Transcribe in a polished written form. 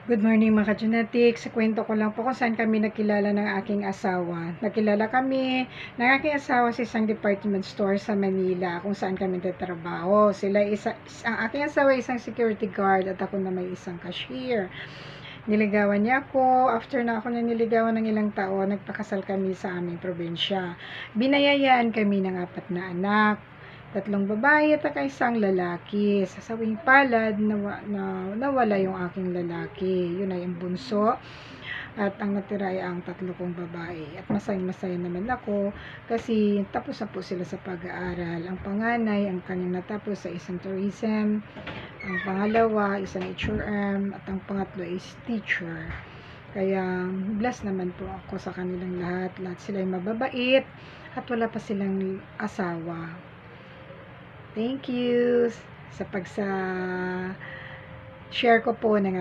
Good morning mga ka-genetics. Kwento ko lang po kung saan kami nakilala ng aking asawa. Nakilala kami ng aking asawa sa isang department store sa Manila kung saan kami nagtatrabaho. Ang aking asawa ay isang security guard at ako na may isang cashier. Niligawan niya ako. After na ako na niligawan ng ilang taon, nagpakasal kami sa aming probinsya. Binayayaan kami ng 4 na anak. 3 babae at isang lalaki. Sa sawing palad, nawala yung aking lalaki. Yun ay ang bunso. At ang natira ay ang 3 kong babae. At masaya naman ako kasi tapos na po sila sa pag-aaral. Ang panganay, ang kanyang natapos sa isang tourism. Ang pangalawa, isang HRM. At ang pangatlo is teacher. Kaya blessed naman po ako sa kanilang lahat. Lahat sila ay mababait at wala pa silang asawa. Thank you sa share ko po ng